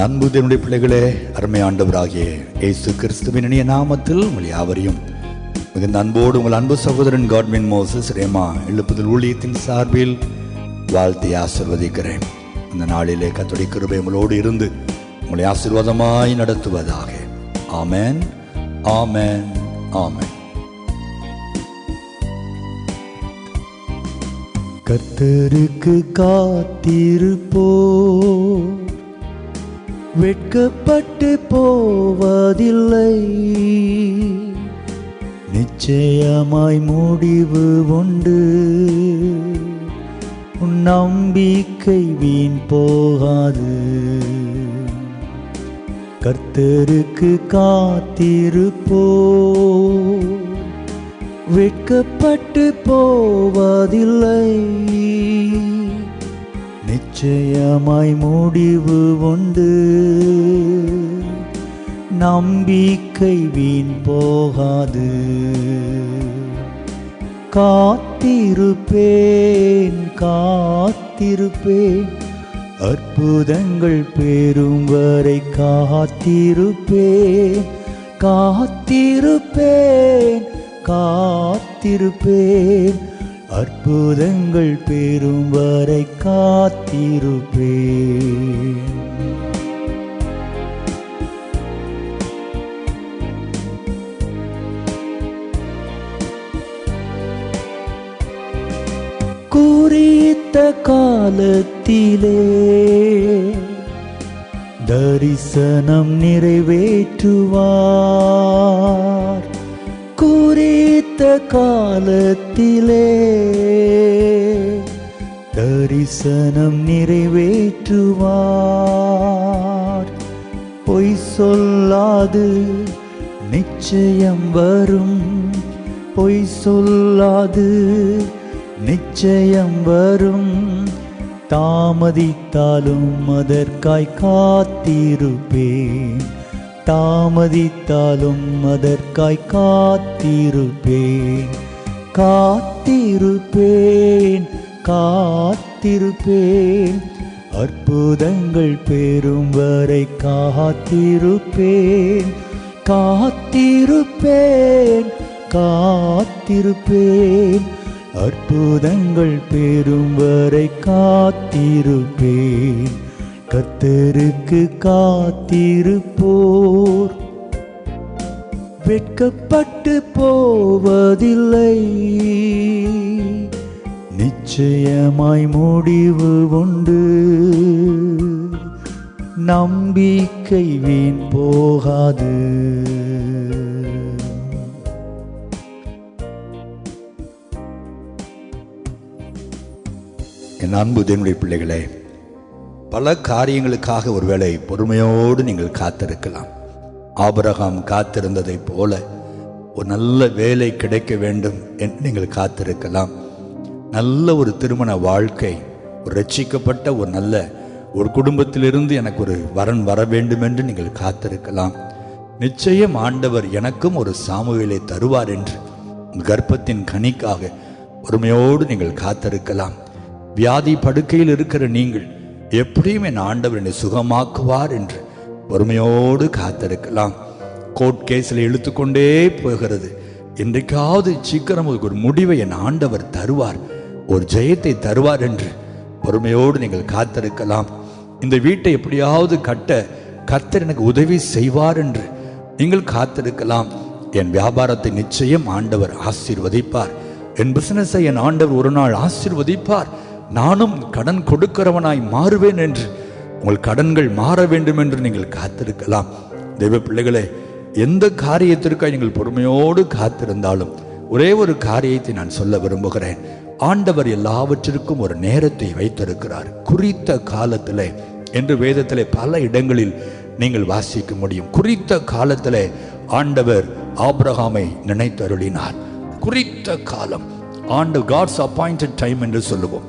அன்பு தேவனுடைய பிள்ளைகளே, அருமை ஆண்டவராகிய இயேசு கிறிஸ்துவின் இனிய நாமத்தில் உங்கள் யாவரையும் மிகுந்த அன்போடு உங்கள் அன்பு சகோதரன் காட்வின் மோசஸ் ரேமா எழுப்புதல் ஊழியத்தின் சார்பில் வாழ்த்தி ஆசீர்வதிக்கிறேன். இந்த நாளிலே கர்த்தருடைய கிருபை உங்களோடு இருந்து உங்களை ஆசீர்வாதமாய் நடத்துவதாக. ஆமென், ஆமென், ஆமென். கர்த்தருக்கு காத்திருப்போ வெட்கப்பட்டு போவதில்லை, நிச்சயமாய் முடிவு உண்டு, உன் நம்பிக்கை வீண் போகாது. கர்த்தருக்கு காத்திருப்போ வெட்கப்பட்டு போவதில்லை, நிச்சயமாய் முடிவு உண்டு, நம்பிக்கை வீண் போகாது. காத்திருப்பேன் காத்திருப்பேன், அற்புதங்கள் பெறும் வரை காத்திருப்பேன் காத்திருப்பேன் காத்திருப்பேன், அற்புதங்கள் பெறும் வரை காத்திருப்பேன். குறித்த காலத்திலே தரிசனம் நிறைவேற்றுவார், குறித்த காலத்திலே தரிசனம் நிறைவேற்றுவார். பொய் சொல்லாது நிச்சயம் வரும், பொய் சொல்லாது நிச்சயம் வரும், தாமதித்தாலும் அதற்காய் காத்திருப்பேன், தாமதித்தாலும் அதற்காய் காத்திருப்பேன். காத்திருப்பேன் காத்திருப்பேன், அற்புதங்கள் பெறும் வரை காத்திருப்பேன் காத்திருப்பேன் காத்திருப்பேன், அற்புதங்கள் பெறும் வரை காத்திருப்பேன். கர்த்தருக்கு காத்திருப்போர் வெட்கப்பட்டு போவதில்லை, நிச்சயமாய் முடிவு உண்டு, நம்பிக்கை வீண் போகாது. என் அன்பு தேவனுடைய பிள்ளைகளே, பல காரியங்களுக்காக ஒருவேளை பொறுமையோடு நீங்கள் காத்திருக்கலாம். ஆபிரகாம் காத்திருந்ததை போல ஒரு நல்ல வேலை கிடைக்க வேண்டும் என்று நீங்கள் காத்திருக்கலாம். நல்ல ஒரு திருமண வாழ்க்கை, ஒரு ரட்சிக்கப்பட்ட ஒரு நல்ல ஒரு குடும்பத்திலிருந்து எனக்கு ஒரு வரன் வர வேண்டும் என்று நீங்கள் காத்திருக்கலாம். நிச்சயம் ஆண்டவர் எனக்கும் ஒரு சாமுவேலை தருவார் என்று கர்ப்பத்தின் கனிக்காக பொறுமையோடு நீங்கள் காத்திருக்கலாம். வியாதி படுக்கையில் இருக்கிற நீங்கள் எப்படியும் என் ஆண்டவர் என்னை சுகமாக்குவார் என்று பொறுமையோடு காத்திருக்கலாம். கோர்ட் கேஸில் இழுத்துக்கொண்டே போகிறது, இன்றைக்காவது சீக்கிரம் ஒரு முடிவை என் ஆண்டவர் தருவார், ஒரு ஜெயத்தை தருவார் என்று பொறுமையோடு நீங்கள் காத்திருக்கலாம். இந்த வீட்டை எப்படியாவது கட்ட கர்த்தர் எனக்கு உதவி செய்வார் என்று நீங்கள் காத்திருக்கலாம். என் வியாபாரத்தை நிச்சயம் ஆண்டவர் ஆசீர்வதிப்பார், என் பிசினஸை என் ஆண்டவர் ஒரு நாள் ஆசீர்வதிப்பார், நானும் கடன் கொடுக்கிறவனாய் மாறுவேன் என்று, உங்கள் கடன்கள் மாற வேண்டும் என்று நீங்கள் காத்திருக்கலாம். தெய்வ பிள்ளைகளே, எந்த காரியத்திற்காக நீங்கள் பொறுமையோடு காத்திருந்தாலும் ஒரே ஒரு காரியத்தை நான் சொல்ல விரும்புகிறேன். ஆண்டவர் எல்லாவற்றிற்கும் ஒரு நேரத்தை வைத்திருக்கிறார், குறித்த காலத்திலே என்று வேதத்திலே பல இடங்களில் நீங்கள் வாசிக்க முடியும். குறித்த காலத்திலே ஆண்டவர் ஆபிரகாமை நினைத்தருளினார். குறித்த காலம், காட்ஸ் அப்பாயிண்டட் டைம் என்று சொல்லுவோம்.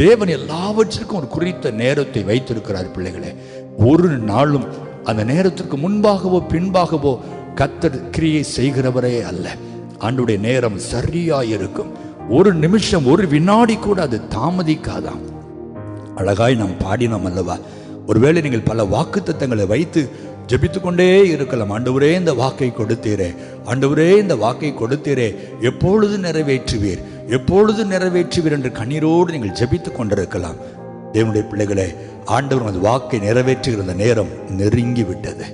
தேவன் எல்லாவற்றிற்கும் ஒரு குறித்த நேரத்தை வைத்திருக்கிறார். பிள்ளைகளே, ஒரு நாளும் அந்த நேரத்திற்கு முன்பாகவோ பின்பாகவோ கர்த்தர் கிரியை செய்கிறவரே அல்ல. ஆண்டுடைய நேரம் சரியாயிருக்கும். ஒரு நிமிஷம், ஒரு வினாடி கூட அது தாமதிக்காதான். அழகாய் நாம் பாடினோம் அல்லவா, ஒருவேளை நீங்கள் பல வாக்குத்தத்தங்களை வைத்து ஜெபித்து கொண்டே இருக்கலாம். ஆண்டவரே இந்த வாக்கை கொடுத்தீரே, ஆண்டவரே இந்த வாக்கை கொடுத்தீரே, எப்பொழுது நிறைவேற்றுவீர், எப்பொழுது நிறைவேற்றுவீர் என்று கண்ணீரோடு நீங்கள் ஜெபித்து கொண்டிருக்கலாம். தேவனுடைய பிள்ளைகளே, ஆண்டவர் அந்த வாக்கை நிறைவேற்றுகிற அந்த நேரம் நெருங்கி விட்டது,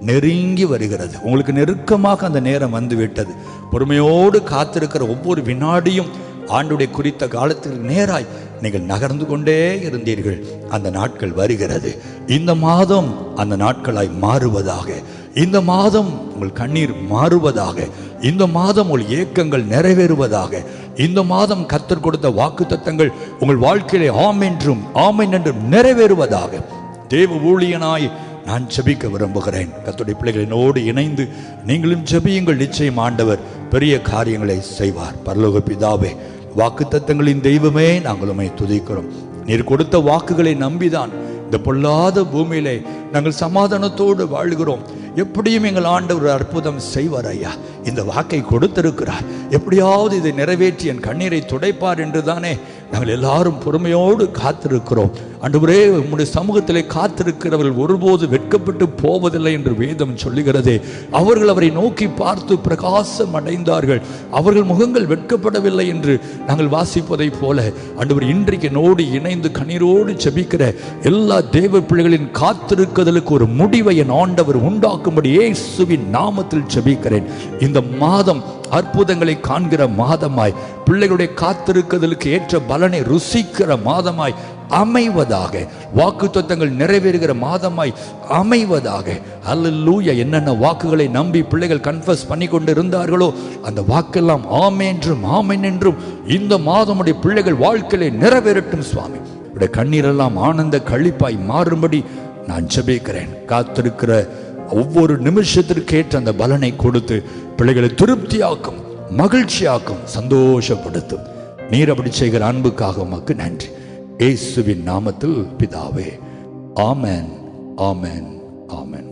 நெருங்கி வருகிறது. உங்களுக்கு நெருக்கமாக அந்த நேரம் வந்து விட்டது. பொறுமையோடு காத்திருக்கிற ஒவ்வொரு வினாடியும் ஆண்டுடைய குறித்த காலத்துக்கு நேராய் நீங்கள் நகர்ந்து கொண்டே இருந்தீர்கள். அந்த நாட்கள் வருகிறது. இந்த மாதம் அந்த நாட்களாய் மாறுவதாக, இந்த மாதம் உங்கள் கண்ணீர் மாறுவதாக, இந்த மாதம் உங்கள் ஏக்கங்கள் நிறைவேறுவதாக, இந்த மாதம் கர்த்தர் கொடுத்த வாக்குத்தத்தங்கள் உங்கள் வாழ்க்கையிலே ஆம் என்றும் ஆமென் என்றும் நிறைவேறுவதாக. தேவ ஊழியனாய் நான் ஜெபிக்க விரும்புகிறேன். கர்த்தருடைய பிள்ளைகளோடு இணைந்து நீங்களும் ஜெபியுங்கள். நிச்சயம் ஆண்டவர் பெரிய காரியங்களை செய்வார். பரலோக பிதாவே, வாக்குத்தத்தங்களின் தெய்வமே, நாங்கள் உம்மை துதிக்கிறோம். நீர் கொடுத்த வாக்குகளை நம்பிதான் இந்த பொல்லாத பூமியிலே நாங்கள் சமாதானத்தோடு வாழ்கிறோம். எப்படியும் எங்கள் ஆண்டவர் அற்புதம் செய்வார் ஐயா. இந்த வாக்கை கொடுத்திருக்கிறார், எப்படியாவது இதை நிறைவேற்றி என் கண்ணீரை துடைப்பார் என்று தானே நாங்கள் எல்லாரும் பொறுமையோடு காத்திருக்கிறோம். ஆண்டவரே, உம்முடைய சமூகத்திலே காத்திருக்கிறவர்கள் ஒருபோது வெட்கப்பட்டு போவதில்லை என்று வேதம் சொல்லுகிறதே. அவர்கள் அவரை நோக்கி பார்த்து பிரகாசம் அடைந்தார்கள், அவர்கள் முகங்கள் வெட்கப்படவில்லை என்று நாங்கள் வாசிப்பதை போல ஆண்டவர் இன்றைக்கு நோடி இணைந்து கண்ணீரோடு ஜெபிக்கிற எல்லா தேவ பிள்ளைகளின் காத்திருக்குதலுக்கு ஒரு முடிவை என் ஆண்டவர் உண்டாக்கும்படி இயேசுவின் நாமத்தில் ஜெபிக்கிறேன். இந்த மாதம் அற்புதங்களை காண்கிற மாதமாய், பிள்ளைகளுடைய காத்திருக்குதலுக்கு ஏற்ற பலனை ருசிக்கிற மாதமாய் அமைவதாக, வாக்குத்தத்தங்கள் நிறைவேறுகிற மாதமாய் அமைவதாக. அல்லேலூயா. என்னென்ன வாக்குகளை நம்பி பிள்ளைகள் கன்ஃபஸ் பண்ணி கொண்டு இருந்தார்களோ அந்த வாக்கெல்லாம் ஆமென் என்றும் ஆமென் என்றும் இந்த மாதமுடைய பிள்ளைகள் வாழ்க்கையிலே நிறைவேறட்டும் சுவாமி. உடைய கண்ணீரெல்லாம் ஆனந்த களிப்பாய் மாறும்படி நான் ஜெபிக்கிறேன். காத்திருக்கிற ஒவ்வொரு நிமிஷத்திற்கு ஏற்ற அந்த பலனை கொடுத்து பிள்ளைகளை திருப்தியாக்கும், மகிழ்ச்சியாக்கும், சந்தோஷப்படுத்தும். நீர் அப்படி செய்கிற அன்புக்காக உமக்கு நன்றி. இயேசுவின் நாமத்தில் பிதாவே, ஆமென், ஆமென், ஆமென்.